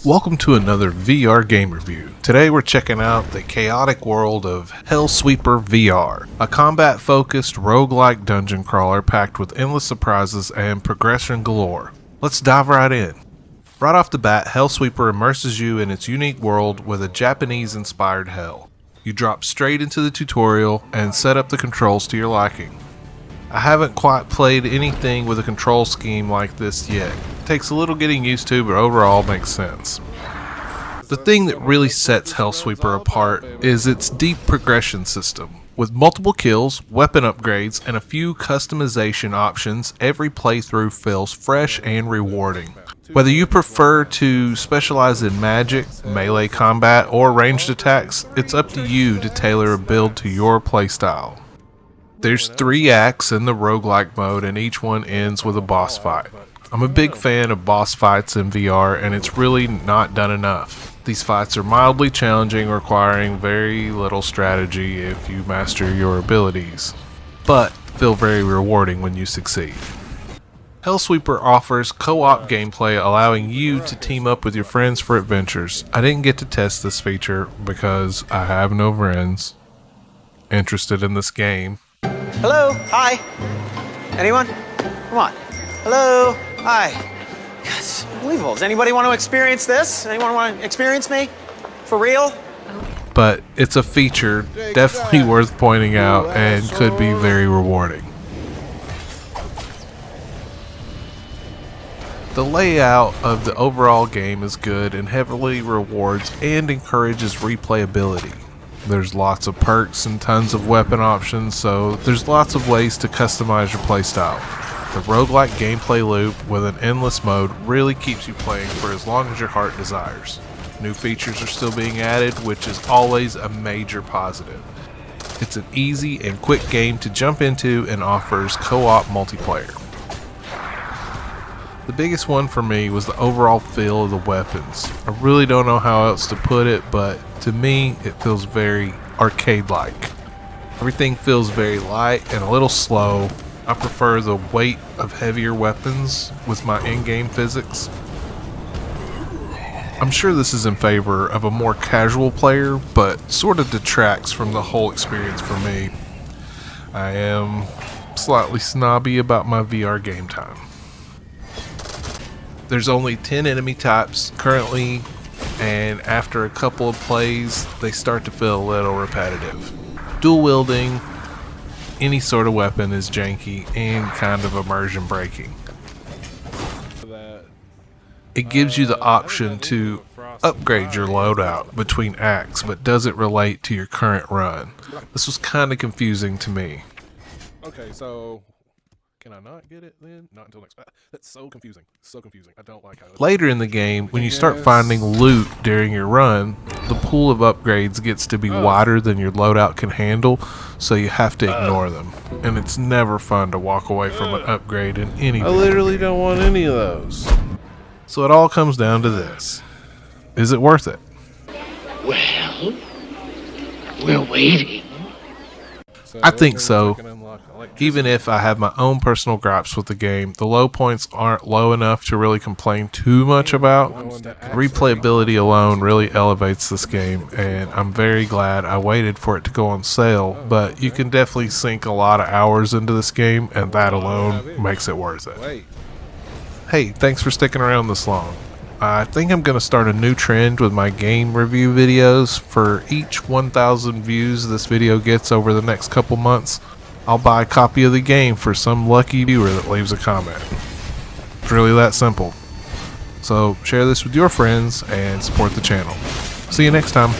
Welcome to another VR game review. Today we're checking out the chaotic world of Hellsweeper VR, a combat-focused roguelike dungeon crawler packed with endless surprises and progression galore. Let's dive right in. Right off the bat, Hellsweeper immerses you in its unique world with a Japanese-inspired hell. You drop straight into the tutorial and set up the controls to your liking. I haven't quite played anything with a control scheme like this yet. It takes a little getting used to, but overall makes sense. The thing that really sets Hellsweeper apart is its deep progression system. With multiple kills, weapon upgrades, and a few customization options, every playthrough feels fresh and rewarding. Whether you prefer to specialize in magic, melee combat, or ranged attacks, it's up to you to tailor a build to your playstyle. There's 3 acts in the roguelike mode, and each one ends with a boss fight. I'm a big fan of boss fights in VR, and it's really not done enough. These fights are mildly challenging, requiring very little strategy if you master your abilities, but feel very rewarding when you succeed. Hellsweeper offers co-op gameplay, allowing you to team up with your friends for adventures. I didn't get to test this feature because I have no friends interested in this game. Hello? Hi? Anyone? Come on. Hello? Hi. God, it's unbelievable. Does anybody want to experience this? Anyone want to experience me? For real? But it's a feature definitely worth pointing out and could be very rewarding. The layout of the overall game is good and heavily rewards and encourages replayability. There's lots of perks and tons of weapon options, so there's lots of ways to customize your playstyle. The roguelike gameplay loop with an endless mode really keeps you playing for as long as your heart desires. New features are still being added, which is always a major positive. It's an easy and quick game to jump into and offers co-op multiplayer. The biggest one for me was the overall feel of the weapons. I really don't know how else to put it, but to me it feels very arcade-like. Everything feels very light and a little slow. I prefer the weight of heavier weapons with my in-game physics. I'm sure this is in favor of a more casual player, but sort of detracts from the whole experience for me. I am slightly snobby about my VR game time. There's only 10 enemy types currently, and after a couple of plays, they start to feel a little repetitive. Dual wielding any sort of weapon is janky and kind of immersion breaking. It gives you the option to upgrade your loadout between acts, but doesn't relate to your current run. This was kind of confusing to me. Okay, so can I not get it then? Not until next. That's so confusing. So confusing. I don't like how. Later in the game, when you start finding loot during your run, the pool of upgrades gets to be wider than your loadout can handle, so you have to ignore them. And it's never fun to walk away from an upgrade in any I literally don't want any of those. So it all comes down to this. Is it worth it? Well, we're waiting. I think so. Even if I have my own personal gripes with the game, the low points aren't low enough to really complain too much about. Replayability alone really elevates this game, and I'm very glad I waited for it to go on sale, but you can definitely sink a lot of hours into this game, and that alone makes it worth it. Hey, thanks for sticking around this long. I think I'm going to start a new trend with my game review videos. For each 1,000 views this video gets over the next couple months, I'll buy a copy of the game for some lucky viewer that leaves a comment. It's really that simple. So share this with your friends and support the channel. See you next time.